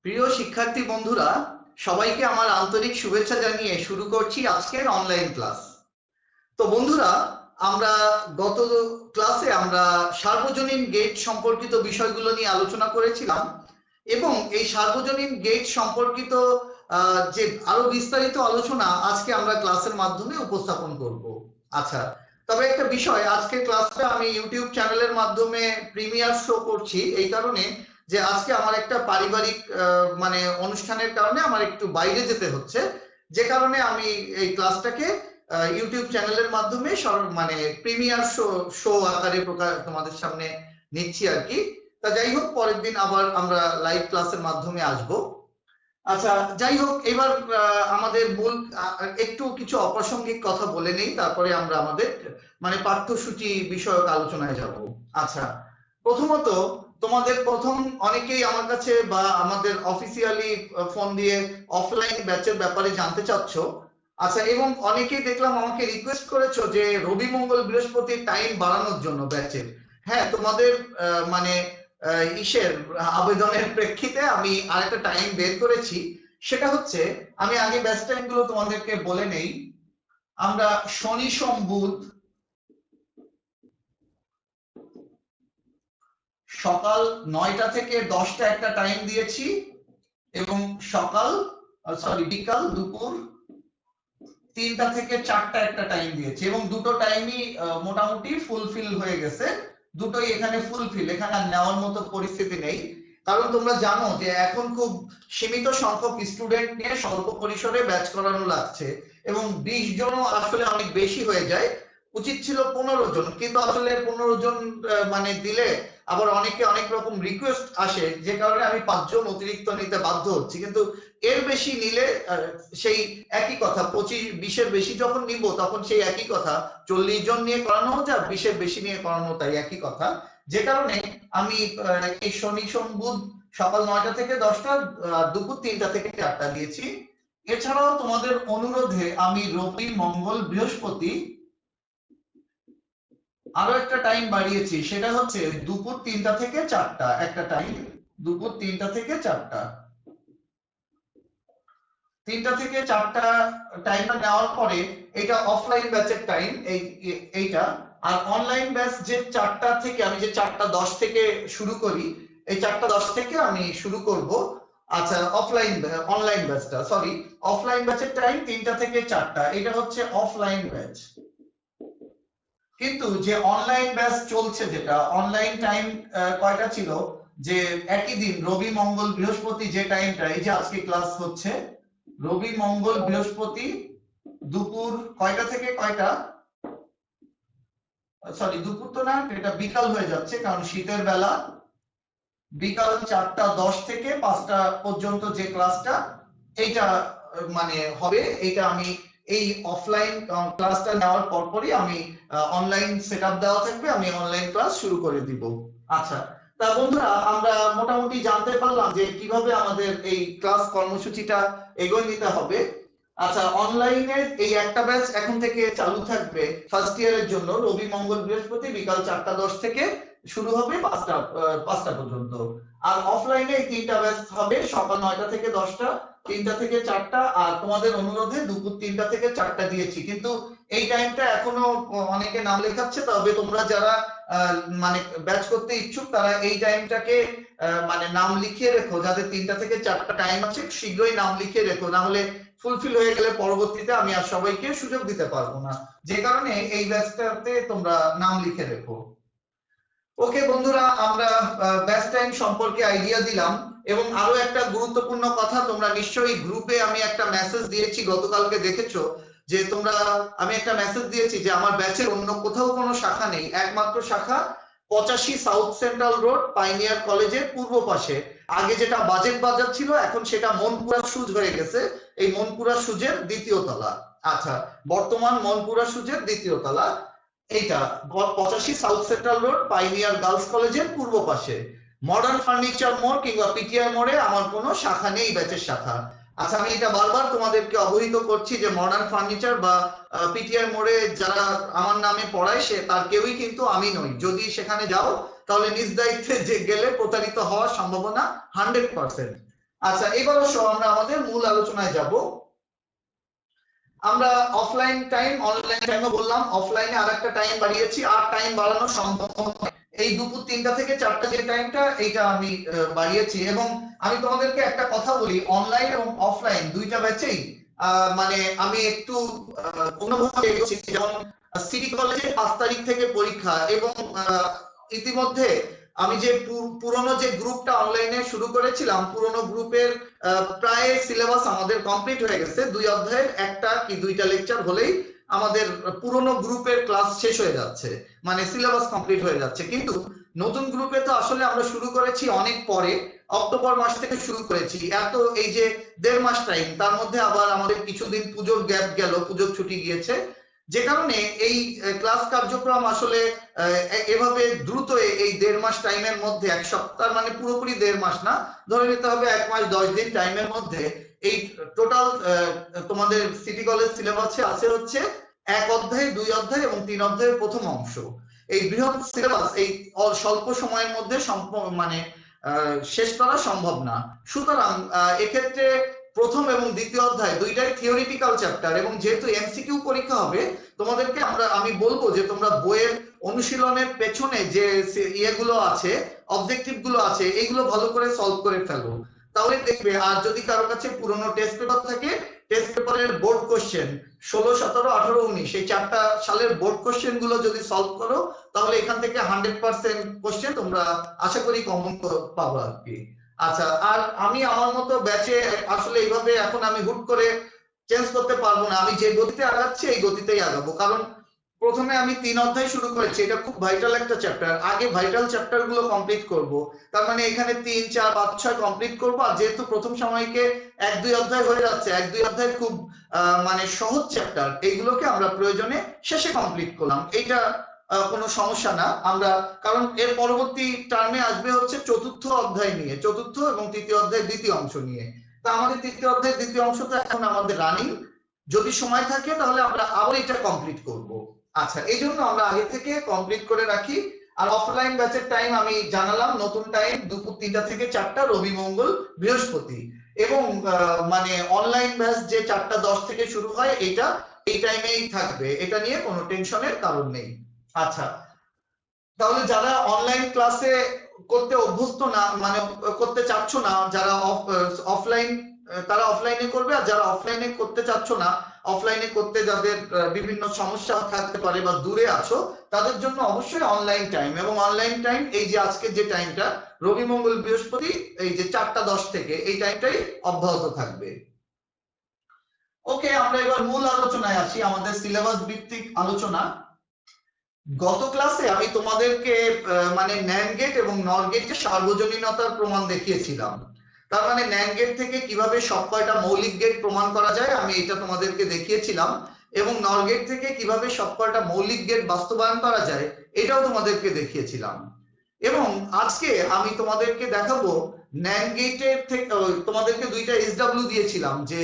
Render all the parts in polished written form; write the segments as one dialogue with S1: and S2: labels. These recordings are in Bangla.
S1: প্রিয় শিক্ষার্থী বন্ধুরা, সবাইকে আমার আন্তরিক শুভেচ্ছা জানিয়ে শুরু করছি আজকের অনলাইন ক্লাস। তো বন্ধুরা, আমরা গত ক্লাসে আমরা সার্বজনীন গেট সম্পর্কিত বিষয়গুলো নিয়ে আলোচনা করেছিলাম এবং এই সার্বজনীন গেট সম্পর্কিত যে আরো বিস্তারিত আলোচনা আজকে আমরা ক্লাসের মাধ্যমে উপস্থাপন করব। আচ্ছা, তবে একটা বিষয়, আজকের ক্লাসটা আমি ইউটিউব চ্যানেলের মাধ্যমে প্রিমিয়ার শো করছি এই কারণে যে আজকে আমার একটা পারিবারিক মানে অনুষ্ঠানের কারণে আমার একটু বাইরে যেতে হচ্ছে, যে কারণে আমি এই ক্লাসটাকে ইউটিউব চ্যানেলের মাধ্যমে মানে প্রিমিয়ার শো আকারে তোমাদের সামনে নিচ্ছি আর কি। তা যাই হোক, পরের দিন আবার আমরা লাইভ ক্লাসের মাধ্যমে আসব। আচ্ছা, যাই হোক, এবার আমাদের মূল একটু কিছু অপ্রাসঙ্গিক কথা বলে নেই, তারপরে আমরা আমাদের মানে পাঠ্যসূচি বিষয়ক আলোচনায় যাব। আচ্ছা, প্রথমত তোমাদের অনেকেই আমার কাছে বা আমাদের অফিসিয়ালি ফোন দিয়ে অফলাইন ব্যাচের ব্যাপারে জানতে চাচ্ছ। আচ্ছা, এবং অনেকেই দেখলাম আমাকে রিকোয়েস্ট করেছো যে রবি মঙ্গল বৃহস্পতির টাইম বাড়ানোর জন্য ব্যাচের। হ্যাঁ, তোমাদের মানে ইসের আবেদনের প্রেক্ষিতে আমি আরেকটা টাইম বের করেছি। সেটা হচ্ছে, আমি আগে ব্যাচ টাইম গুলো তোমাদেরকে বলে নেই। আমরা শনি সোম বুধ সকাল 9টা থেকে 10টা একটা টাইম দিয়েছি এবং বিকাল দুপুর 3টা থেকে 4টা একটা টাইম দিয়েছি এবং দুটো টাইমই মোটামুটি ফুলফিল হয়ে গেছে। দুটোই এখানে ফুলফিল, এখানে আর নেওয়ার মতো পরিস্থিতি নেই, কারণ তোমরা জানো যে এখন খুব সীমিত সংখ্যক স্টুডেন্ট নিয়ে স্বল্প পরিসরে ব্যাচ করানো লাগছে এবং 20 জনও আসলে অনেক বেশি হয়ে যায়। উচিত ছিল 15 জন, কিন্তু আসলে 15 জন মানে দিলে আবার অনেকে অনেক রকম রিকোয়েস্ট আসে, যে কারণে আমি 5 জন অতিরিক্ত নিতে বাধ্য হচ্ছি। কিন্তু এর বেশি নিলে সেই একই কথা, 25-20-এর বেশি যখন নিব তখন সেই একই কথা, 40 জন নিয়ে করানো যায়, 20-এর বেশি নিয়ে করানো তাই একই কথা। যে কারণে আমি এই শনি সোম বুধ সকাল 9টা থেকে 10টা, দুপুর 3টা থেকে 4টা দিয়েছি। এছাড়াও তোমাদের অনুরোধে আমি রবি মঙ্গল বৃহস্পতি আরো একটা টাইম বাড়িয়েছি, সেটা হচ্ছে দুপুর 3টা থেকে 4টা একটা টাইম, দুপুর 3টা থেকে 4টা, 3টা থেকে 4টা টাইমটা নেওয়ার পরে এটা অফলাইন ব্যাচের টাইম এইটা। আর অনলাইন ব্যাচ যে 4টা থেকে, আমি যে 4টা 10 থেকে শুরু করি, এই 4টা 10 থেকে আমি শুরু করব। আচ্ছা, অনলাইন ব্যাচটা অফলাইন ব্যাচের টাইম 3টা থেকে 4টা, এটা হচ্ছে অফলাইন ব্যাচ। কিন্তু যে অনলাইন ব্যাচ চলছে, যেটা অনলাইন টাইম কয়টা ছিল, যে একই দিন রবি মঙ্গল বৃহস্পতি যে টাইমটা, এই যে আজকে ক্লাস হচ্ছে রবি মঙ্গল বৃহস্পতি দুপুর কয়টা থেকে কয়টা, দুপুর তো না, এটা বিকাল হয়ে যাচ্ছে কারণ শীতের বেলা, বিকাল 4টা 10 থেকে 5টা পর্যন্ত যে ক্লাসটা এইটা মানে হবে, এইটা আমি এই অফলাইন ক্লাসটা নেওয়ার পরপরই আমি অনলাইন সেটআপ দেওয়া থাকবে, আমি অনলাইন ক্লাস শুরু করে দিব। আচ্ছা, তা বন্ধুরা, আমরা মোটামুটি জানতে পারলাম যে কিভাবে আমাদের এই ক্লাস কর্মসূচিটা এগোয় নিতে হবে। আচ্ছা, অনলাইনের এই একটা ব্যাচ এখন থেকে চালু থাকবে ফার্স্ট ইয়ারের জন্য, রবি মঙ্গল বৃহস্পতি বিকাল 4টা 10 থেকে শুরু হবে 5টা পর্যন্ত। আর অফলাইনে এই 3টা ব্যাচ হবে, সকাল 9টা থেকে 10টা, 3টা থেকে 4টা, আর তোমাদের অনুরোধে দুপুর 3টা থেকে 4টা দিয়েছি। কিন্তু এই টাইমটা এখনো অনেকে নাম লেখাচ্ছে, তবে তোমরা যারা মানে ব্যাচ করতে ইচ্ছুক তারা এই টাইমটাকে মানে নাম লিখিয়ে রেখো, যাদের 3টা থেকে 4টা টাইম আছে শীঘ্রই নাম লিখিয়ে রেখো, না হলে ফুলফিল হয়ে গেলে পরবর্তীতে আমি আর সবাইকে সুযোগ দিতে পারবো না। যে কারণে এই ব্যাচটাতে তোমরা নাম লিখে রেখো। ওকে বন্ধুরা, আমরা ব্যাচ টাইম সম্পর্কে আইডিয়া দিলাম এবং আরো একটা গুরুত্বপূর্ণ কথা, তোমরা নিশ্চয়ই গ্রুপে আমি একটা মেসেজ দিয়েছি, গতকালকে দেখেছো যে তোমরা, আমি একটা মেসেজ দিয়েছি যে আমার ব্যাচের অন্য কোথাও কোনো শাখা নেই, একমাত্র শাখা 85 সাউথ সেন্ট্রাল রোড পাইনিয়ার কলেজের পূর্ব পাশে। আগে যেটা বাজেট বাজার ছিল, এখন সেটা মনপুরা সুজ হয়ে গেছে, এই মনপুরা সুজের 2য় তলা। আচ্ছা, বর্তমান মনপুরা সুজের 2য় তলা এইটা, 85 south central road pioneer girls কলেজের পূর্ব পাশে। মডার্ন ফার্নিচার মোড় কিংবা পিটিআই মোড়ে আমার কোনো শাখা নেই, ব্যাচের শাখা। আচ্ছা, আমি এটা বারবার তোমাদেরকে অবহিত করছি যে মডার্ন ফার্নিচার বা পিটিআই মোড়ে যারা আমার নামে পড়ায় সে তার কেউই কিন্তু আমি নই। যদি সেখানে যাও তাহলে নিজ দায়িত্বে যে গেলে প্রতারিত হওয়ার সম্ভাবনা 100%। আচ্ছা, এবার আসো আমরা আমাদের মূল আলোচনায় যাব। আমরা অফলাইন টাইম অনলাইন টাইমও বললাম, অফলাইনে আরেকটা টাইম বাড়িয়েছি, আর টাইম বাড়ানো সম্ভব নয়। এই দুপুর 3টা থেকে 4টা যে টাইমটা, এইটা আমি বাড়িয়েছি। এবং আমি তোমাদেরকে একটা কথা বলি, অনলাইন এবং অফলাইন দুইটা ব্যাচেই মানে আমি একটু অন্যভাবে এগোচ্ছি। যেমন সিটি কলেজে 5 তারিখ থেকে পরীক্ষা, এবং ইতিমধ্যে আমি যে পুরনো যে গ্রুপটা অনলাইনে শুরু করেছিলাম, পুরনো গ্রুপের প্রায় সিলেবাস আমাদের কমপ্লিট হয়ে গেছে। 2 অধ্যায়ের একটা কি 2টা লেকচার হলেই আমাদের পুরনো গ্রুপের ক্লাস শেষ হয়ে যাচ্ছে, মানে সিলেবাস কমপ্লিট হয়ে যাচ্ছে। কিন্তু নতুন গ্রুপে তো আসলে আমরা শুরু করেছি অনেক পরে, অক্টোবর মাস থেকে শুরু করেছি। এত এই যে 1.5 মাস টাইম, তার মধ্যে আবার আমাদের কিছুদিন পুজোর গ্যাপ গেল, পুজোর ছুটি গিয়েছে, যে কারণে এই ক্লাস কার্যক্রম আসলে এভাবে দ্রুত এই 1.5 মাস টাইমের মধ্যে, এক সপ্তাহ মানে পুরোপুরি 1.5 মাস না, ধরে নিতে হবে 1 মাস 10 দিন টাইমের মধ্যে এই টোটাল তোমাদের সিটি কলেজ সিলেবাসে আছে হচ্ছে 1 অধ্যায়, 2 অধ্যায় এবং 3 অধ্যায়ের প্রথম অংশ। এই বৃহৎ সিলেবাস এই স্বল্প সময়ের মধ্যে মানে শেষ করা সম্ভব না। সুতরাং এক্ষেত্রে প্রথম এবং দ্বিতীয় অধ্যায় দুইটাই থিওরিটিক্যাল চ্যাপ্টার, এবং যেহেতু এমসিকিউ পরীক্ষা হবে, তোমাদেরকে আমি বলবো যে তোমরা বইয়ের অনুশীলনের পেছনে যে ইয়েগুলো আছে, অবজেক্টিভ গুলো আছে, এইগুলো ভালো করে সলভ করে ফেলো, তাহলে দেখবে। আর যদি কারো কাছে পুরনো টেস্ট পেপার থাকে, টেস্ট পেপারের বোর্ড কোশ্চেন 16, 17, 18, 19 এই 4টা সালের বোর্ড কোশ্চেন গুলো যদি সলভ করো, তাহলে এখান থেকে 100% কোশ্চেন তোমরা আশা করি কমন পাবো আর কি। আচ্ছা, আর আমি আমার মতো ব্যাচে আসলে এইভাবে এখন আমি হুট করে চেঞ্জ করতে পারবো না। আমি যে গতিতে আগাচ্ছি এই গতিতেই আগাবো, কারণ প্রথমে আমি 3 অধ্যায় শুরু করেছি, এটা খুব ভাইটাল একটা চ্যাপ্টার। আগে ভাইটাল চ্যাপ্টার গুলো কমপ্লিট করব, তার মানে এখানে 3, 4, 5, 6 কমপ্লিট করব। আর যেহেতু প্রথম সময়কে 1, 2 অধ্যায় হয়ে যাচ্ছে, 1, 2 অধ্যায় খুব মানে সহজ চ্যাপ্টার, এইগুলোকে আমরা প্রয়োজনে শেষে কমপ্লিট করলাম, এইটা কোনো সমস্যা না। আমরা কারণ এর পরবর্তী টার্মে আসবে হচ্ছে 4র্থ অধ্যায় নিয়ে, 4র্থ এবং 3য় অধ্যায় দ্বিতীয় অংশ নিয়ে। তা আমাদের 3য় অধ্যায় দ্বিতীয় অংশ তো এখন আমাদের রানিং, যদি সময় থাকে তাহলে আমরা আবার এটা কমপ্লিট করব। আচ্ছা, এই জন্য আমরা আগে থেকে কমপ্লিট করে রাখি। আর অফলাইন ব্যাচের টাইম আমি জানালাম, নতুন টাইম দুপুর 3টা থেকে 4টা, রবি, মঙ্গল, বৃহস্পতি। এবং মানে অনলাইন ব্যাচ যে 4টা 10 থেকে শুরু হয়, এটা এই টাইমেই থাকবে, এটা নিয়ে কোনো টেনশনের কারণ নেই। আচ্ছা, তাহলে যারা অনলাইন ক্লাসে করতে অভ্যস্ত না, মানে করতে চাচ্ছ না, যারা অফলাইন, তারা অফলাইনে করবে। আর যারা অফলাইনে করতে চাচ্ছ না, অফলাইনে করতে যাদের বিভিন্ন সমস্যা থাকতে পারে বা দূরে আছো, তাদের জন্য অবশ্যই অনলাইন টাইম। এবং অনলাইন টাইম এই যে আজকে যে টাইমটা, রবি, মঙ্গল, বৃহস্পতি, এই যে 4টা 10 থেকে এই টাইমটাই অব্যাহত থাকবে। ওকে, আমরা এবার মূল আলোচনায় আসি, আমাদের সিলেবাস ভিত্তিক আলোচনা। গত ক্লাসে আমি তোমাদেরকে মানে ন্যান্ড গেট এবং নর গেটের সার্বজনীনতার প্রমাণ দেখিয়েছিলাম। তার মানে ন্যান্ড গেট থেকে কিভাবে সব কয়টা মৌলিক গেট প্রমাণ করা যায়, আমি এটা তোমাদেরকে দেখিয়েছিলাম। এবং নর গেট থেকে কিভাবে সব কয়টা মৌলিক গেট বাস্তবায়ন করা যায়, এটাও তোমাদেরকে দেখিয়েছিলাম। এবং আজকে আমি তোমাদেরকে দেখাবো ন্যান্ড গেটের থেকে, তোমাদেরকে 2টা এসডব্লিউ দিয়েছিলাম, যে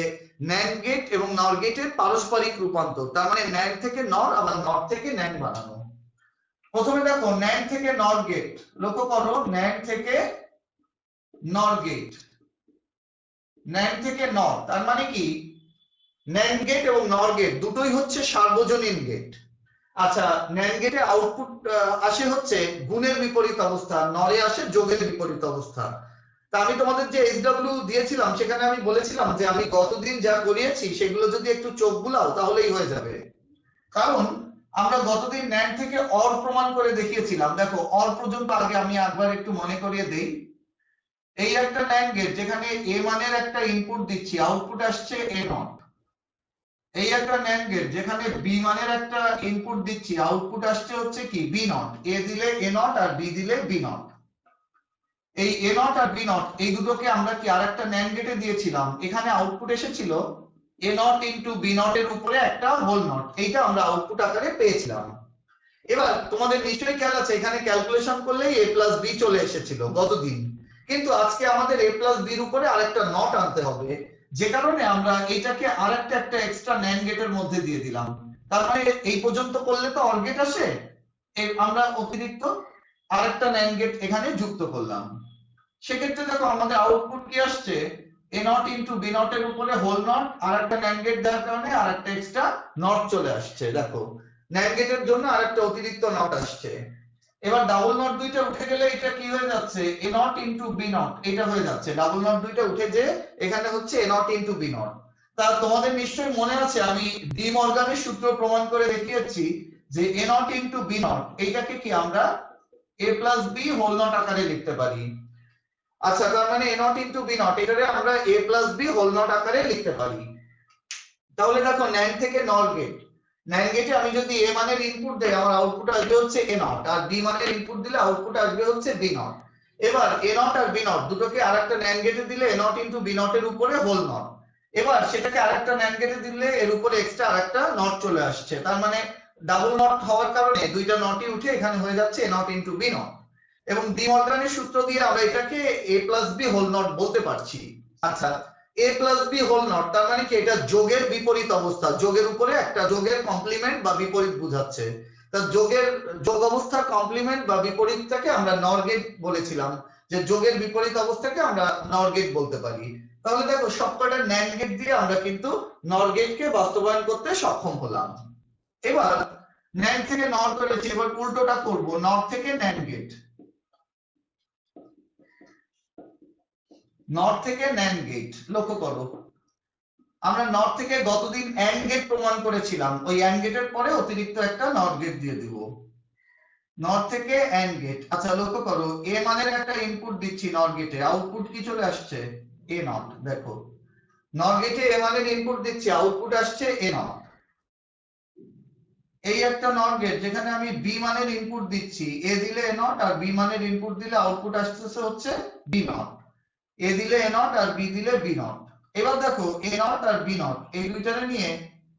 S1: ন্যান্ড গেট এবং নর গেটের পারস্পরিক রূপান্তর, তার মানে ন্যান্ড থেকে নর, আবার নর থেকে ন্যান্ড বানানো। প্রথমে দেখো ন্যান্ড থেকে নর গেট, লক্ষ্য করো ন্যান্ড থেকে নর গেট, ন্যান্ড থেকে নর, তার মানে কি ন্যান্ড গেট এবং নর গেট দুটোই হচ্ছে সার্বজনীন গেট। আচ্ছা, ন্যান্ড গেটে আউটপুট আসে হচ্ছে গুণের বিপরীত অবস্থা, নরে আসে যোগের বিপরীত অবস্থা। তা আমি তোমাদের যে এসডব্লিউ দিয়েছিলাম, সেখানে আমি বলেছিলাম যে আমি গতদিন যা করিয়েছি সেগুলো যদি একটু চোখ বুলাও তাহলেই হয়ে যাবে। কারণ আমরা গতদিন ন্যান্ড থেকে অর প্রমাণ করে দেখিয়েছিলাম। দেখো অর পর্যন্ত আগে আমি একবার একটু মনে করিয়ে দেই। এই একটা ন্যান্ড গেট, যেখানে এ মানের একটা ইনপুট দিচ্ছি, আউটপুট আসছে এ নট। এই একটা ন্যান্ড গেট, যেখানে বি মানের একটা ইনপুট দিচ্ছি, আউটপুট আসছে হচ্ছে কি বি নট। এ দিলে এ নট আর বি দিলে বি নট। এই এ নট আর বি নট এই দুটোকে আমরা কি আরেকটা ন্যান্ড গেটে দিয়েছিলাম, এখানে আউটপুট এসেছিল এ নট ইনটু বি নট এর উপরে একটা হোল নট, এইটা আমরা আউটপুট আকারে পেয়েছিলাম। এবার তোমাদের নিশ্চয়ই খেয়াল আছে, এখানে ক্যালকুলেশন করলেই a প্লাস বি চলে এসেছিল গতদিন। কিন্তু আজকে আমাদের a প্লাস বির উপরে আরেকটা নট আনতে হবে, যে কারণে আমরা এইটাকে আরেকটা এক্সট্রা ন্যান্ড গেটের মধ্যে দিয়ে দিলাম। তার মানে এই পর্যন্ত করলে তো অর গেট আসে, আমরা অতিরিক্ত আরেকটা ন্যান্ড গেট এখানে যুক্ত করলাম। সেক্ষেত্রে দেখো আমাদের আউটপুট কি আসছে, এ নট ইনটু বি নট এর উপরে হোল নট আর একটা ন্যান্ড গেট দেওয়ার কারণে আর একটা এক্সট্রা নট চলে আসছে। দেখো ন্যান্ড গেটের জন্য আর একটা অতিরিক্ত নট আসছে। এবার ডাবল নট দুইটা উঠে গেলে এটা কি হয়ে যাচ্ছে, এ নট ইনটু বি নট এটা হয়ে যাচ্ছে। ডাবল নট দুইটা উঠে যে এখানে হচ্ছে এ নট ইনটু বি নট। তা তোমাদের নিশ্চয়ই মনে আছে আমি ডি মর্গানের সূত্র প্রমাণ করে দেখিয়েছি যে এ নট ইনটু বি নট এইটাকে কি আমরা এ প্লাস বি হোল নট আকারে লিখতে পারি। আচ্ছা তার মানে এ নট ইনটু বি নট এটাকে আমরা এ প্লাস বি হোল নট আকারে লিখতে পারি। তাহলে দেখো ন্যান্ড থেকে নর গেট, ন্যান্ড গেটে আমি যদি এ মানের ইনপুট দেই আমার আউটপুট আসবে হচ্ছে এ নট, আর বি মানের ইনপুট দিলে আউটপুট আসবে হচ্ছে বি নট। এবার এ নট আর বি নট দুটোকে আরেকটা ন্যান্ড গেটে দিলে A not into B not এর উপরে হোল নট। এবার সেটাকে আরেকটা ন্যান্ড গেটে দিলে এর উপরে এক্সট্রা আরেকটা নট চলে আসছে। তার মানে ডাবল নট হওয়ার কারণে দুইটা নটই উঠে এখানে হয়ে যাচ্ছে এ নট ইনটু বি নট। এবং ডি মর্গানের সূত্র দিয়ে আমরা এটাকে এ প্লাস বি হোল নট বলতে পারছি। আচ্ছা এ প্লাস বি হোল নট তার মানে কি এটা যোগের বিপরীত অবস্থা, যোগের উপরে একটা যোগের কমপ্লিমেন্ট বা বিপরীত বোঝাচ্ছে। তা যোগের যোগ অবস্থার কমপ্লিমেন্ট বা বিপরীতটাকে আমরা নর গেট বলেছিলাম, যে যোগের বিপরীত অবস্থাকে আমরা নর গেট বলতে পারি। তাহলে দেখো সবকটা ন্যান্ড গেট দিয়ে আমরা কিন্তু নর গেটকে বাস্তবায়ন করতে সক্ষম হলাম। এবার ন্যান্ড থেকে নর করেছি, এবার উল্টোটা করব, নর থেকে ন্যান্ড গেট। নর থেকে ন্যান্ড গেট লক্ষ্য করো আমরা নট থেকে গতদিন এন্ড গেট প্রমাণ করেছিলাম, ওই এন্ড গেটের পরে অতিরিক্ত একটা নট গেট দিয়ে দিব। নট থেকে এন্ড গেট। আচ্ছা লক্ষ্য করো এ মানের একটা ইনপুট দিচ্ছি নট গেটে, আউটপুট কি চলে আসছে এ নট। দেখো নট গেটে এ মানের ইনপুট দিচ্ছি, আউটপুট আসছে এ নট। এই একটা নট গেট যেখানে আমি বি মানের ইনপুট দিচ্ছি, এ দিলে এ নট আর বি মানের ইনপুট দিলে আউটপুট আসতেছে হচ্ছে বি নট। এ দিলে এ নট আর বি দিলে বি নট। এবার দেখো এ নট আর বি নট এই দুইটারে নিয়ে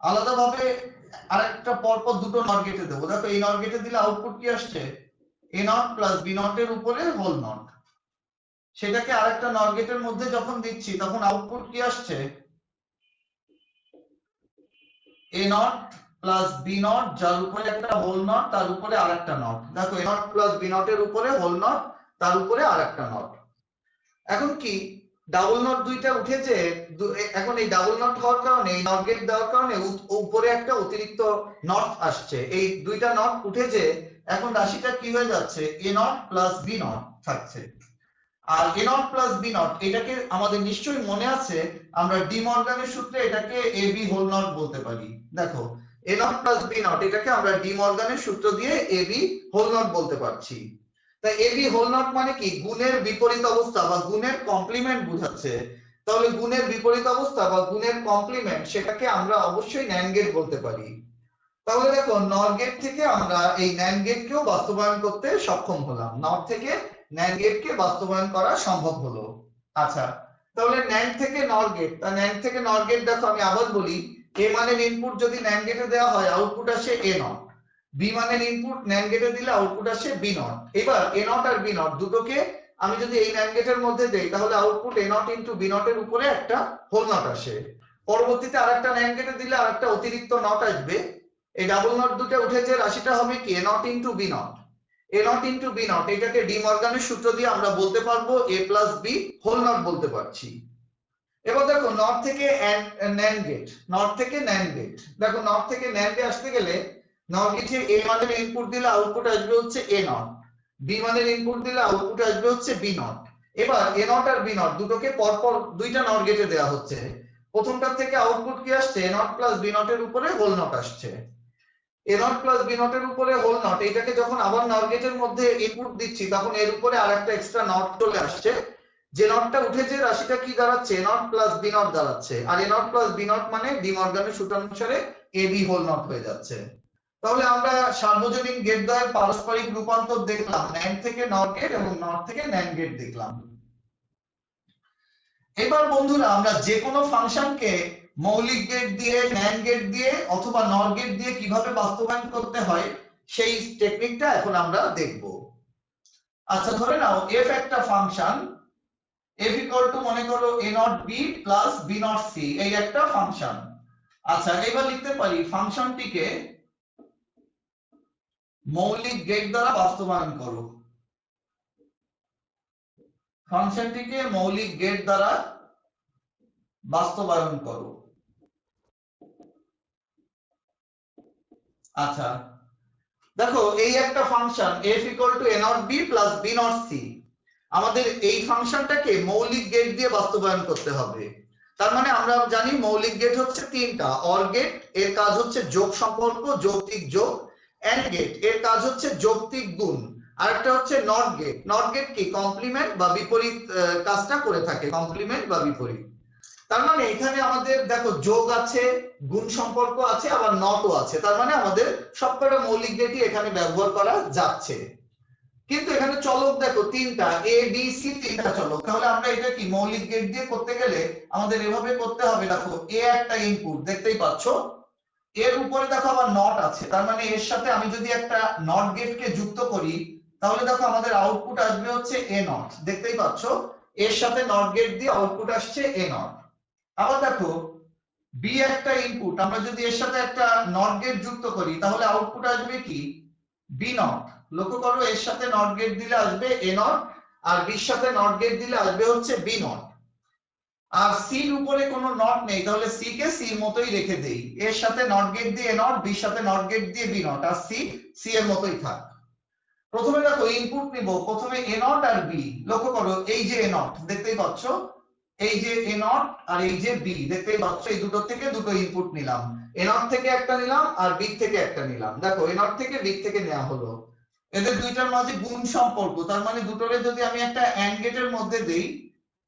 S1: আলাদাভাবে আরেকটা পরপর দুটো নট গেটে দেবো। দেখো এই নট গেটে দিলে আউটপুট কি আসছে এ নট প্লাস বি নট এর উপরে হোল নট। সেটাকে আরেকটা নট গেটের মধ্যে যখন দিচ্ছি তখন আউটপুট কি আসছে এ নট প্লাস বি নট যার উপরে একটা হোল নট তার উপরে আরেকটা নট। দেখো এ নট প্লাস বি নট এর উপরে হোল নট তার উপরে আরেকটা নট। এখন কি ডাবল নট দুইটা উঠেছে, এখন এই ডাবল নট হওয়ার কারণে এই নট গেট দেওয়ার কারণে উপরে একটা অতিরিক্ত নট আসছে, এই দুইটা নট উঠেছে। এখন রাশিটা কি হয়ে যাচ্ছে এ নট প্লাস বি নট থাকছে। আর এ নট প্লাস বি নট এটাকে আমাদের নিশ্চয়ই মনে আছে আমরা ডি মর্গানের সূত্রে এটাকে এ বি হোল নট বলতে পারি। দেখো এ নট প্লাস বি নট এটাকে আমরা ডি মর্গানের সূত্র দিয়ে এ বি হোল নট বলতে পারছি। তাই এ বি হোল নট মানে কি গুণের বিপরীত অবস্থা বা গুণের কমপ্লিমেন্ট বোঝাচ্ছে। তাহলে গুণের বিপরীত অবস্থা বা গুণের কমপ্লিমেন্ট সেটাকে আমরা অবশ্যই ন্যান্ড গেট বলতে পারি। তাহলে দেখো নর গেট থেকে আমরা এই ন্যান্ড গেটকেও বাস্তবায়ন করতে সক্ষম হলাম, নর থেকে ন্যান্ড গেটকে বাস্তবায়ন করা সম্ভব হলো। আচ্ছা তাহলে ন্যান্ড থেকে নর গেট, তা ন্যান্ড থেকে নর গেট দেখো আমি আবার বলি এ মানের ইনপুট যদি ন্যান্ড গেটে দেওয়া হয় আউটপুট আসে এ নট, বি মানের ইনপুট ন্যান্ড গেটে দিলে আউটপুট আসে বি নট। এবার এ নট আর বি নট দুটোকে আমি যদি এই ন্যান্ড গেটের মধ্যে দেই তাহলে output A not into B not এর উপরে একটা হোল নট আসে। পরবর্তীতে আরেকটা ন্যান্ড গেটে দিলে আরেকটা অতিরিক্ত নট আসবে। এই ডাবল নট দুটো উঠেছে রাশিটা হবে কি A not into B not. A not into B not এটাকে ডি মর্গানের সূত্র দিয়ে আমরা বলতে পারবো A plus B whole not বলতে পারছি। এবার দেখো নট থেকে ন্যান্ড গেট, নট থেকে ন্যান্ড গেট। দেখো নট থেকে ন্যান্ডে আসতে গেলে নট গেটে এ মানের ইনপুট দিলে আউটপুট আসবে হচ্ছে এ নট, বি মানের ইনপুট দিলে আউটপুট আসবে হচ্ছে বি নট। এবার এ নট আর বি নট দুটোকে পরপর দুইটা নট গেটে দেওয়া হচ্ছে। প্রথমটার থেকে আউটপুট কি আসছে এ নট প্লাস বি নট এর উপরে হোল নট আসছে। এ নট প্লাস বি নট এর উপরে হোল নট এটাকে যখন আবার নট গেটের মধ্যে ইনপুট দিচ্ছি তখন এর উপরে আরেকটা এক্সট্রা নট চলে আসছে। যে নটটা উঠেছে রাশিটা কি দাঁড়াচ্ছে এ নট প্লাস বি নট দাঁড়াচ্ছে। আর এ নট প্লাস বি নট মানে ডি মর্গানের সূত্র অনুসারে এ বি হোল নট হয়ে যাচ্ছে। তাহলে আমরা সার্বজনীন গেট দ্বয়ের পারস্পরিক রূপান্তর দেখলাম, ন্যান্ড থেকে নট গেট এবং নট থেকে ন্যান্ড গেট দেখলাম। এবার বন্ধুরা আমরা যে কোনো ফাংশনকে মৌলিক গেট দিয়ে ন্যান্ড গেট দিয়ে অথবা নর গেট দিয়ে কিভাবে বাস্তবায়ন করতে হয় সেই টেকনিকটা এখন আমরা দেখব। আচ্ছা ধরে নাও f একটা ফাংশন, f ইকুয়াল টু মনে করো a not b plus b not c এই একটা ফাংশন। আচ্ছা এবার লিখতে পারি ফাংশনটিকে মৌলিক গেট দ্বারা বাস্তবায়ন করো, ফাংশনটিকে মৌলিক গেট দ্বারা বাস্তবায়ন করো। আচ্ছা দেখো এই একটা function f = a not b plus b not c, আমাদের এই ফাংশনটাকে মৌলিক গেট দিয়ে বাস্তবায়ন করতে হবে। তার মানে আমরা জানি মৌলিক গেট হচ্ছে তিনটা, অর গেট এর কাজ হচ্ছে যোগ সম্পর্ক, যৌক্তিক যোগ, এন্ড গেট এর কাজ হচ্ছে যৌক্তিক গুণ, আর একটা হচ্ছে নট গেট। নট গেট কি কমপ্লিমেন্ট বা বিপরীত কাজটা করে থাকে, কমপ্লিমেন্ট বা বিপরীত। তার মানে এখানে আমাদের দেখো যোগ আছে, গুণ সম্পর্ক আছে, আবার নটও আছে। তার মানে আমাদের সবকটা মৌলিক গেটই এখানে ব্যবহার করা যাচ্ছে। কিন্তু এখানে চলক দেখো তিনটা, এ বি সি, তিনটা চলক। তাহলে আমরা এটা কি মৌলিক গেট দিয়ে করতে গেলে আমাদের এভাবে করতে হবে। দেখো এ একটা ইনপুট দেখতেই পাচ্ছ, এর উপরে দেখো আবার নট আছে। তার মানে এর সাথে আমি যদি একটা নট গেটকে যুক্ত করি তাহলে দেখো আমাদের আউটপুট আসবে হচ্ছে এ নট, দেখতেই পাচ্ছ এর সাথে নট গেট দিয়ে আউটপুট আসছে এ নট। আবার দেখো বি একটা ইনপুট, আমরা যদি এর সাথে একটা নট গেট যুক্ত করি তাহলে আউটপুট আসবে কি বি নট। লক্ষ্য করো এর সাথে নট গেট দিলে আসবে এ নট, আর বির সাথে নট গেট দিলে আসবে হচ্ছে বি নট। আর সির উপরে কোনো নট নেই, তাহলে সি কে সির মতোই রেখে দেই। এর সাথে নট গেট দিয়ে এ নট, বির সাথে নট গেট দিয়ে বি নট, আর সি সি এর মতোই থাক। প্রথমে দেখো ইনপুট নিব, প্রথমে এ নট আর বি। লক্ষ্য করো এই যে এ নট দেখতেই পাচ্ছ, এই যে এ নট আর এই যে বি দেখতেই পাচ্ছ, এই দুটো থেকে দুটো ইনপুট নিলাম। এ নট থেকে একটা নিলাম আর বি থেকে একটা নিলাম। দেখো এ নট থেকে বি থেকে নেওয়া হলো। এদের দুইটার মাঝে গুণ সম্পর্ক, তার মানে দুটোরে যদি আমি একটা এন্ড গেটের মধ্যে দেই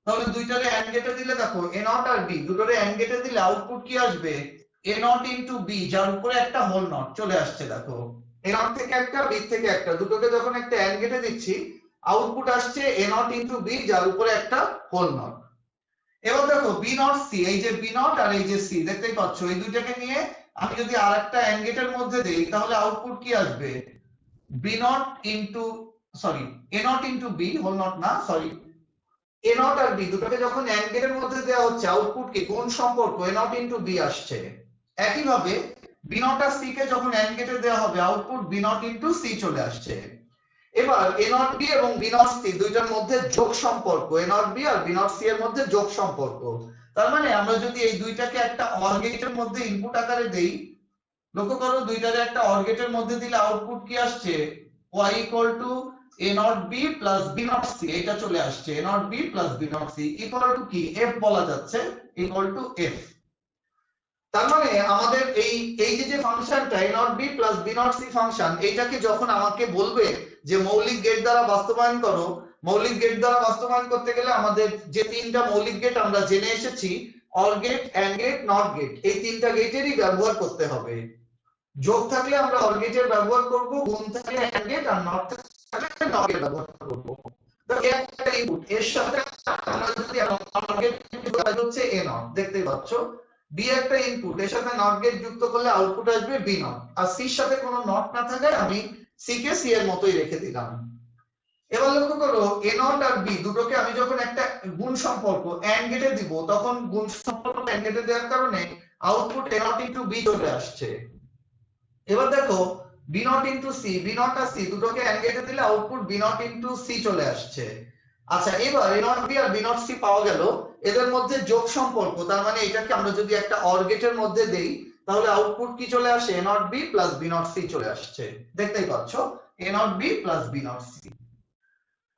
S1: তাহলে দুইটারে এন্ড গেটে দিলে দেখো এ নট আর বি দুটোরে এন্ড গেটে দিলে আউটপুট কি আসবে এ নট ইনটু বি, যার উপরে একটা হোল নট চলে আসছে। দেখো এ নট থেকে একটা বি থেকে একটা, দুটোকে যখন একটা এন্ড গেটে দিচ্ছি আউটপুট আসছে এ নট ইনটু বি, যার উপরে একটা হোল নট। এবার দেখো বি নট সি, এই যে বি নট আর এই যে সি দেখতেই পাচ্ছ, এই দুইটাকে নিয়ে আমি যদি আরেকটা এন্ড গেটের মধ্যে দেই তাহলে আউটপুট কি আসবে B not into sorry A not into B, whole not না সরি, এ নট আর বি দুটোকে যখন এন্ড গেটের মধ্যে দেওয়া হচ্ছে আউটপুট কি গুণ সম্পর্ক এ নট ইনটু বি আসছে। একই ভাবে বি নট আর সি কে যখন এন্ড গেটে দেওয়া হবে output B not into C চলে আসছে। এবার এ নট বি এবং বি নট সি দুইটার মধ্যে যোগ সম্পর্ক, এ নট বি আর বি নট সি এর মধ্যে যোগ সম্পর্ক। তার মানে আমরা যদি এই দুইটাকে একটা অর গেটের মধ্যে ইনপুট আকারে দেই, লক্ষ্য করো দুইটারে একটা অর গেটের মধ্যে দিলে আউটপুট কি আসছে y = a not b plus b not c, এটা চলে আসছে a not b plus b not c equal to কি f বলা যাচ্ছে, ইকুয়াল টু f। তার মানে আমাদের এই এই যে ফাংশনটা a not b plus b not c function, এইটাকে যখন আমাকে বলবে যে মৌলিক গেট দ্বারা বাস্তবায়ন করো, মৌলিক গেট দ্বারা বাস্তবায়ন করতে গেলে আমাদের যে তিনটা মৌলিক গেট আমরা জেনে এসেছি OR gate, AND gate, NOT gate, এই তিনটা গেটেরই ব্যবহার করতে হবে। যোগ থাকলে আমরা অর গেটের ব্যবহার করব, গুণ থাকলে এন্ড গেট, আর নট থাকলে নট গেট ব্যবহার করব। তো এই একটা ইনপুট এর সাথে আমরা যদি অর গেট কাজ হচ্ছে এ নট দেখতেই পাচ্ছ, বি একটা ইনপুট এর সাথে নট গেট যুক্ত করলে আউটপুট আসবে বি নট, আর সি এর সাথে কোনো নট না থাকায় আমি সি কে সি এর মতোই রেখে দিলাম। এবার লক্ষ্য করো এ নট আর বি দুটোকে আমি যখন একটা গুণ সম্পর্ক এন্ড গেটে দিব তখন গুণ সম্পর্ক এন্ড গেটে দেওয়ার কারণে output A not into B চলে আসছে। এবার দেখো B not into C, B not আর সি দুটোকে এন্ড গেটে দিলে output B not into C চলে আসছে। আচ্ছা এবার এ নট বি আর বি নট সি পাওয়া গেল, এদের মধ্যে যোগ সম্পর্ক, তার মানে এটাকে আমরা যদি একটা অর গেটের মধ্যে দেই তাহলে আউটপুট কি চলে আসে A not B plus B not C চলে আসছে, দেখতেই পাচ্ছ A not B plus B not C.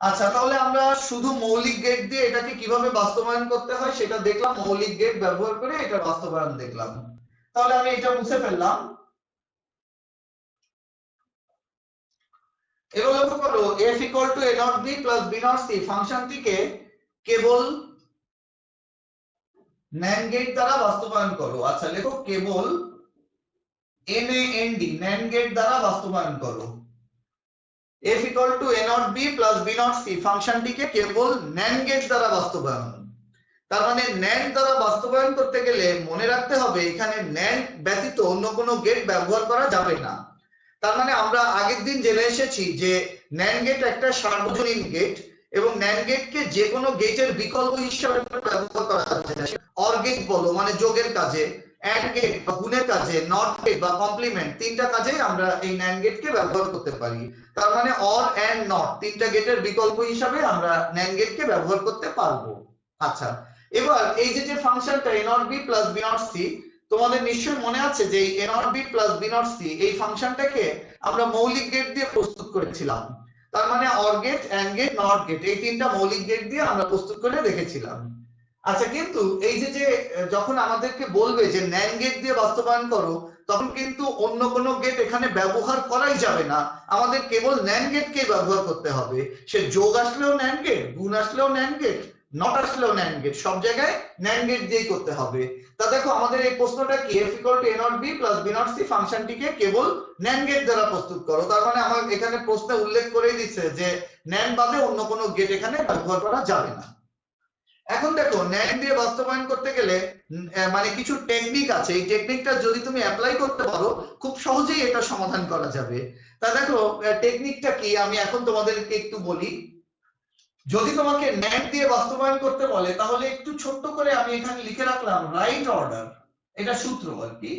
S1: আচ্ছা তাহলে আমরা শুধু মৌলিক গেট দিয়ে এটাকে কিভাবে বাস্তবায়ন করতে হয় সেটা দেখলাম, মৌলিক গেট ব্যবহার করে এটা বাস্তবায়ন দেখলাম। তাহলে আমি এটা মুছে ফেললাম। এবার লক্ষ্য করো f = a not b plus b not c ফাংশনটিকে কেবল NAND গেট দ্বারা বাস্তবায়ন করো। আচ্ছা লেখো কেবল NAND NAND গেট দ্বারা বাস্তবায়ন করো। f = a not b plus b not c ফাংশনটিকে কেবল NAND গেট দ্বারা বাস্তবায়ন। তার মানে NAND দ্বারা বাস্তবায়ন করতে গেলে মনে রাখতে হবে এখানে NAND ব্যতীত অন্য কোনো গেট ব্যবহার করা যাবে না। তার মানে আমরা আগের দিন জেনে এসেছি যে NAND গেট একটা সার্বজনীন গেট এবং NAND গেটকে যে কোনো গেটের বিকল্প হিসেবে ব্যবহার করা যায়। অর গেট বলো মানে যোগের কাজে, এন্ড গেট বা গুণের কাজে, নট গেট বা কমপ্লিমেন্ট, তিনটা কাজেই আমরা এই NAND গেটকে ব্যবহার করতে পারি। তার মানে অর এন্ড নট তিনটা গেটের বিকল্প হিসেবে আমরা NAND গেটকে ব্যবহার করতে পারবো। আচ্ছা এবার এই যে ফাংশনটা a not b plus b not c, তোমাদের নিশ্চয়ই মনে আছে যে এই a not b plus b not c এই ফাংশনটাকে আমরা মৌলিক গেট দিয়ে প্রস্তুত করেছিলাম। তার মানে OR gate, AND gate, NOT gate, এই তিনটা মৌলিক গেট দিয়ে আমরা প্রস্তুত করে দেখেছিলাম। আচ্ছা, কিন্তু এই যে যখন আমাদেরকে বলবে যে ন্যান্ড গেট দিয়ে বাস্তবায়ন করো, তখন কিন্তু অন্য কোনো গেট এখানে ব্যবহার করাই যাবে না, আমাদের কেবল ন্যান্ড গেটকেই ব্যবহার করতে হবে। সে যোগ আসলেও ন্যান্ড গেট, গুণ আসলেও ন্যান্ড গেট, নট আসলেও ন্যান্ড গেট, সব জায়গায় ন্যান্ড গেট দিয়েই করতে হবে। তা দেখো আমাদের এই প্রশ্নটা কি, f = a not b plus b not c ফাংশনটিকে কেবল ন্যান্ড গেট দ্বারা প্রস্তুত করো। তার মানে আমার এখানে প্রশ্নে উল্লেখ করেই দিচ্ছে যে ন্যান্ড বাদে অন্য কোনো গেট এখানে ব্যবহার করা যাবে না। এখন দেখো ন্যান্ড দিয়ে বাস্তবায়ন করতে গেলে মানে কিছু টেকনিক আছে, এই টেকনিকটা যদি তুমি অ্যাপ্লাই করতে পারো খুব সহজেই এটা সমাধান করা যাবে। তা দেখো টেকনিকটা কি আমি এখন তোমাদেরকে একটু বলি। যদি তোমাকে ন্যান্ড দিয়ে বাস্তবায়ন করতে বলে তাহলে একটু ছোট্ট করে আমি এখানে লিখে রাখলাম রাইট অর্ডার, এটা সূত্র আর কি।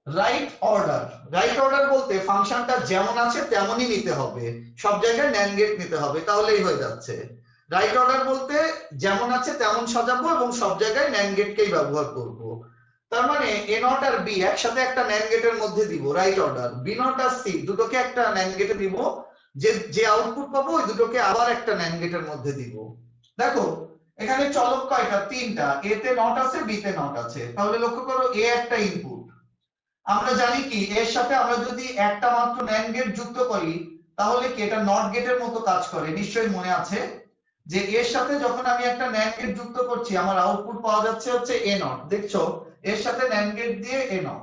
S1: রাইট অর্ডার, রাইট অর্ডার বলতে ফাংশনটা যেমন আছে তেমনই নিতে হবে, সব জায়গায় ন্যান্ড গেট নিতে হবে, তাহলেই হয়ে যাচ্ছে। রাইট অর্ডার বলতে যেমন আছে তেমন সাজাবো এবং সব জায়গায় ন্যান্ড গেটকেই ব্যবহার করব। তার মানে a নট আর b একসাথে একটা ন্যান্ড গেটের মধ্যে দিব, রাইট অর্ডার। b নট আর c দুটোকে একটা ন্যান্ড গেটে দিব, যে আউটপুট পাবো ওই দুটোকে আবার একটা ন্যান্ড গেটের মধ্যে দিব। দেখো এখানে চলক কয়টা, তিনটা, a তে নট আছে, b তে নট আছে। তাহলে লক্ষ্য করো a একটা ইনপুট, আমরা জানি কি এর সাথে আমরা যদি একটা মাত্র ন্যান্ড গেট যুক্ত করি তাহলে কি এটা নট গেটের মতো কাজ করে, নিশ্চয়ই মনে আছে যে এর সাথে যখন আমি একটা ন্যান্ড গেট যুক্ত করছি আমার আউটপুট পাওয়া যাচ্ছে হচ্ছে a নট। দেখছো এর সাথে ন্যান্ড গেট দিয়ে a নট।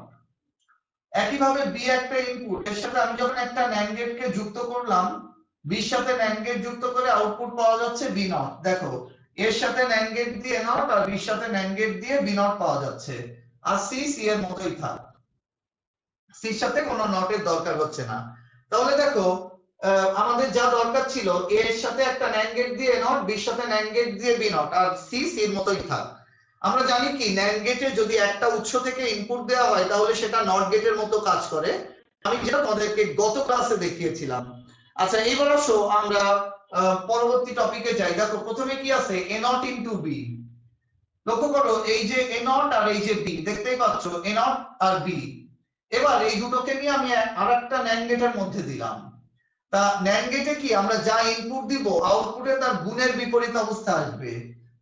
S1: একইভাবে b একটা ইনপুট, এর সাথে আমি যখন একটা ন্যান্ড গেটকে যুক্ত করলাম, b এর সাথে ন্যান্ড গেট যুক্ত করে আউটপুট পাওয়া যাচ্ছে b নট। দেখো এর সাথে ন্যান্ড গেট দিয়ে a নট আর b এর সাথে ন্যান্ড গেট দিয়ে b নট পাওয়া যাচ্ছে। আর c এর মতোই থাক, c এর সাথে কোনো নটের দরকার হচ্ছে না। তাহলে দেখো আমাদের যা দরকার ছিল a এর সাথে একটা ন্যান্ড গেট দিয়ে a নট, b এর সাথে ন্যান্ড গেট দিয়ে b নট, আর c এর মতোই থাক। আমরা জানি কি ন্যান্ড গেটে যদি একটা উৎস থেকে ইনপুট দেওয়া হয় তাহলে সেটা নট গেটের মতো কাজ করে, আমি যেটা তোমাদেরকে গত ক্লাসে দেখিয়েছিলাম। আচ্ছা এবার আসো আমরা পরবর্তী টপিকে যাই। দেখো প্রথমে কি আছে a নট ইনটু b, লক্ষ্য করো এই যে a নট আর এই যে b দেখতেই পাচ্ছ a নট আর b। এবার এই দুটোকে নিয়ে আমি আরেকটা ন্যান্ড গেটের মধ্যে দিলাম। তা ন্যান্ড গেটে কি আমরা যা ইনপুট দিব আউটপুটে তার গুণের বিপরীত অবস্থা আসবে।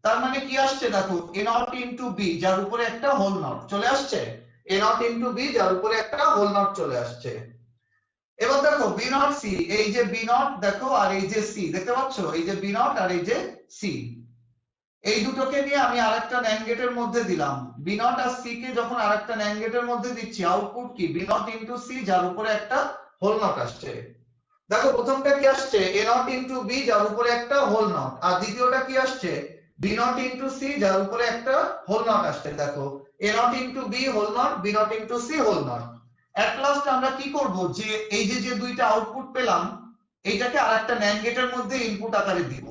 S1: তার মানে কি আসছে দেখো a নট ইনটু b যার উপরে একটা হোল নট চলে আসছে, a নট ইনটু b যার উপরে একটা হোল নট চলে আসছে। এবার দেখো b নট c, এই যে b নট দেখো আর এই যে c দেখতে পাচ্ছ, এই যে b নট আর এই যে c, এই দুটোকে নিয়ে আমি আরেকটা ন্যান্ড গেটের মধ্যে দিলাম। b নট আর c কে যখন আরেকটা ন্যান্ড গেটের মধ্যে দিচ্ছি আউটপুট কি b নট ইনটু c যার উপরে একটা হোল নট আসছে। দেখো প্রথমটা কি আসছে a নট ইনটু b যার উপরে একটা হোল নট, আর দ্বিতীয়টা কি আসছে b নট ইনটু c যার উপরে একটা হোল নট আসছে। দেখো a not into b whole not, b not into c whole not. At last আমরা কি করব যে এই যে দুইটা আউটপুট পেলাম এইটাকে আরেকটা ন্যান্ড গেটের মধ্যে ইনপুট আকারে দিব।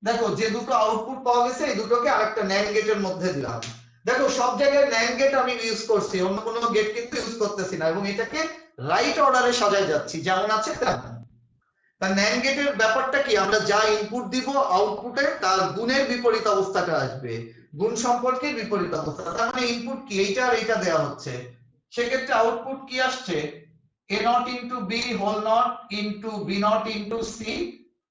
S1: দেখো যে দুটো আউটপুট পাওয়া গেছে এই দুটোকে আরেকটা ন্যান্ড গেটের মধ্যে দিলাম। দেখো সব জায়গায় ন্যান্ড গেট আমি ইউজ করছি, অন্য কোনো গেট কিন্তু ইউজ করতেছি না, এবং এটাকে রাইট অর্ডারে সাজায় যাচ্ছি যেমন আছে তেমন। তা ন্যান্ড গেটের ব্যাপারটা কি, আমরা যা ইনপুট দিব আউটপুটে তার গুণের বিপরীত অবস্থাটা আসবে, গুণ সম্পর্কের বিপরীত অবস্থা। তার মানে ইনপুট কি এইটা আর এইটা দেওয়া হচ্ছে, সেক্ষেত্রে আউটপুট কি আসছে a not into b whole not into b not into c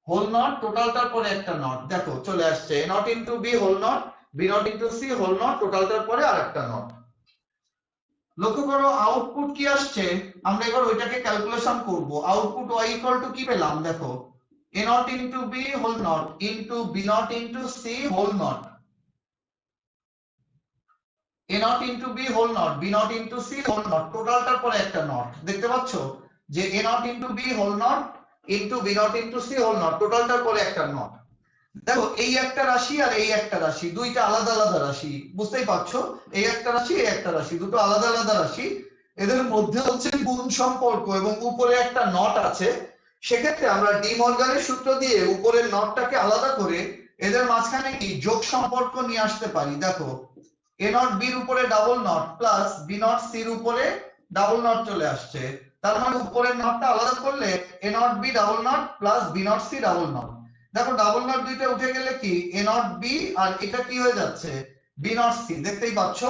S1: whole not, টোটালটার পরে একটা নট। দেখো চলে আসছে a not into b whole not, b not into c whole not, টোটালটার পরে আরেকটা নট। লক্ষ্য করো আউটপুট কি আসছে, আমরা এবার ওইটাকে ক্যালকুলেশন করব। আউটপুট y ইকুয়াল টু কি পেলাম, দেখো a not into b whole not into b not into c whole not, a not into b whole not, b not into c whole not, টোটালটার পরে একটা নট। দেখতে পাচ্ছ যে a not into b whole not into b not into c whole not, টোটালটার পরে একটা নট। দেখো এই একটা রাশি আর এই একটা রাশি দুইটা আলাদা আলাদা রাশি, বুঝতেই পারছো এই একটা রাশি এই একটা রাশি দুটো আলাদা আলাদা রাশি, এদের মধ্যে হচ্ছে গুণ সম্পর্ক এবং উপরে একটা নট আছে। সেক্ষেত্রে আমরা ডি মর্গানের সূত্র দিয়ে উপরের নটটাকে আলাদা করে এদের মাঝখানে কি যোগ সম্পর্ক নিয়ে আসতে পারি। দেখো এ নট বির উপরে double not plus B not সির উপরে ডাবল নট চলে আসছে, তার মানে উপরের নটটা আলাদা করলে A not B double not plus B not C double not. দেখো ডাবল নট দুইটা উঠে গেলে কি এ নট বি আর এটা কি হয়ে যাচ্ছে বি নট সি, দেখতেই পাচ্ছ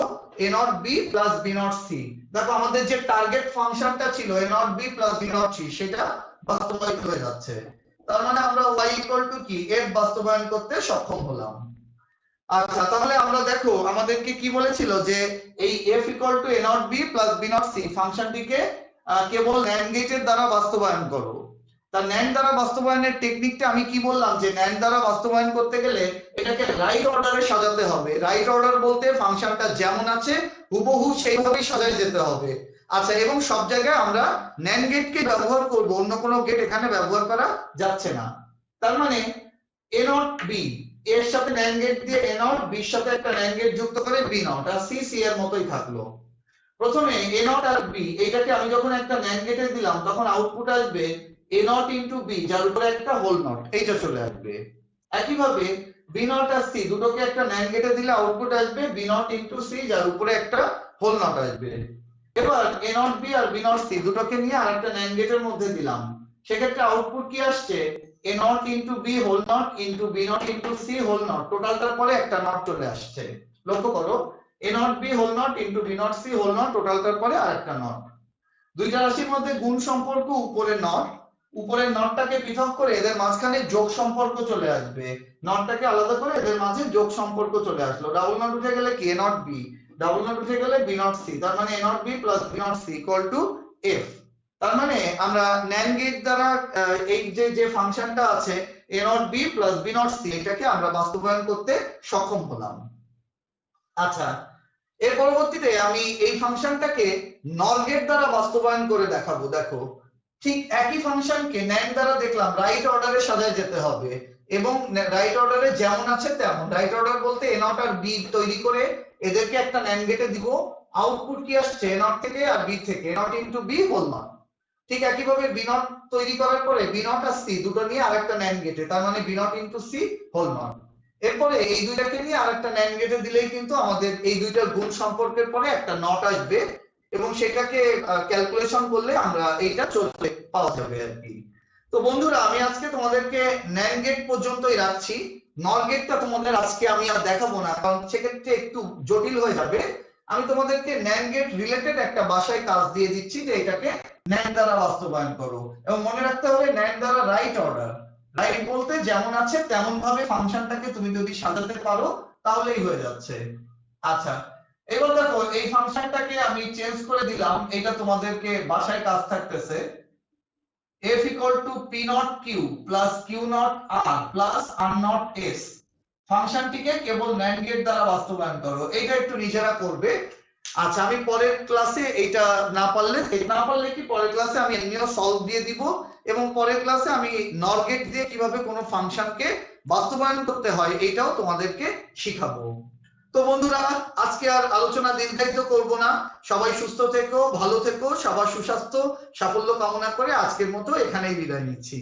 S1: A not B plus B not C. দেখো আমাদের যে টার্গেট ফাংশনটা ছিল A not B plus B not C সেটা বাস্তবায়িত হয়ে যাচ্ছে। তার মানে আমরা y ইকুয়াল টু কি f বাস্তবায়ন করতে সক্ষম হলাম। আচ্ছা তাহলে আমরা দেখো আমাদেরকে কি বলেছিল যে এই f equal to a not b plus b not c ফাংশনটিকে কেবল NAND গেটের দ্বারা বাস্তবায়ন করো। তার NAND দ্বারা বাস্তবায়নের টেকনিকটা আমি কি বললাম যে NAND দ্বারা বাস্তবায়ন করতে গেলে এটাকে রাইট অর্ডারে সাজাতে হবে। রাইট অর্ডার বলতে ফাংশনটা যেমন আছে হুবহু সেইভাবেই সাজায় যেতে হবে। আচ্ছা এবং সব জায়গায় আমরা NAND গেটকে ব্যবহার করব, অন্য কোনো গেট এখানে ব্যবহার করা যাচ্ছে না। তার মানে a নট b এর সাথে NAND গেট দিয়ে a নট b এর সাথে একটা NAND গেট যুক্ত করে b নট আর c c এর মতোই থাকলো। প্রথমে a নট আর b এইটাকে আমি যখন একটা NAND গেটে দিলাম তখন আউটপুট আসবে a নট ইনটু b যার উপরে একটা হোল নট, এইটা চলে আসবে। একইভাবে b নট আর c দুটোকে একটা NAND গেটে দিলে আউটপুট আসবে b নট ইনটু c যার উপরে একটা হোল নট আসবে। এবার a নট b আর b নট c দুটোকে নিয়ে আরেকটা NAND গেটের মধ্যে দিলাম, সেক্ষেত্রে আউটপুট কি আসছে a not into b whole not into b not into c whole not, টোটালটার পরে একটা নট চলে আসছে। লক্ষ্য করো a not b whole not into b not c whole not, টোটালটার পরে আরেকটা নট। দুইটা রাশির মধ্যে গুণ সম্পর্ক উপরে নট, উপরের নটটাকে পৃথক করে এদের মাঝখানে যোগ সম্পর্ক চলে আসবে। নটটাকে আলাদা করে এদের মাঝে যোগ সম্পর্ক চলে আসলো। ডাবল নট উঠে গেলে কি a not b, double not উঠে গেলে b নট c, তার মানে a not b plus b not c equal to f। তার মানে আমরা NAND গেট দ্বারা এই যে ফাংশনটা আছে a not b plus b not c এটাকে আমরা বাস্তবায়ন করতে সক্ষম হলাম। আচ্ছা এর পরবর্তীতে আমি এই ফাংশনটাকে NOR গেট দ্বারা বাস্তবায়ন করে দেখাবো। দেখো ঠিক একই ফাংশনকে NAND দ্বারা দেখলাম রাইট অর্ডারে সাজায় যেতে হবে এবং রাইট অর্ডারে যেমন আছে তেমন। রাইট অর্ডার বলতে a নট আর b তৈরি করে এদেরকে একটা NAND গেটে দিব, আউটপুট কি আসছে a নট থেকে আর b থেকে a not into b whole not. ঠিক একইভাবে b নট তৈরি করার পরে b নট আর c দুটো নিয়ে আরেকটা NAND গেটে, তার মানে b not into c whole not. এরপরে এই দুইটাকে নিয়ে আরেকটা NAND গেটে দিলেই কিন্তু আমাদের এই দুইটার গুণ সম্পর্কের পরে একটা নট আসবে এবং সেটাকে ক্যালকুলেশন করলে আমরা এইটা চলতে পাওয়া যাবে আর কি। তো বন্ধুরা আমি আজকে তোমাদেরকে NAND গেট পর্যন্তই রাখছি। NOR গেটটা তোমাদের আজকে আমি আর দেখাবো না, কারণ সেক্ষেত্রে একটু জটিল হয়ে যাবে। আমি তোমাদেরকে NAND গেট রিলেটেড একটা বাসায় কাজ দিয়ে দিচ্ছি যে এটাকে NAND দ্বারা বাস্তবায়ন করো এবং মনে রাখতে হবে NAND দ্বারা রাইট অর্ডার। রাইট বলতে যেমন আছে তেমন ভাবে ফাংশনটাকে তুমি যদি সাজাতে পারো তাহলেই হয়ে যাচ্ছে। আচ্ছা এবার দেখো এই ফাংশনটাকে আমি চেঞ্জ করে দিলাম, এটা তোমাদেরকে বাসায় কাজ থাকতেছে f equal to p not q plus q not r plus r not s ফাংশনটিকে কেবল NAND গেট দ্বারা বাস্তবায়ন করো। এটা একটু নিজেরা করবে। আচ্ছা আমি পরের ক্লাসে এটা না পারলে কি পরের ক্লাসে আমি এমনিও সলভ দিয়ে দিব এবং পরের ক্লাসে আমি NOR গেট দিয়ে কিভাবে কোনো ফাংশনকে বাস্তবায়ন করতে হয় এটাও তোমাদেরকে শিখাবো। তো বন্ধুরা আজকে আর আলোচনা দীর্ঘায়িত করব না, সবাই সুস্থ থেকো, ভালো থেকো, সবার সুস্বাস্থ্য সাফল্য কামনা করে আজকের মতো এখানেই বিদায় নিচ্ছি।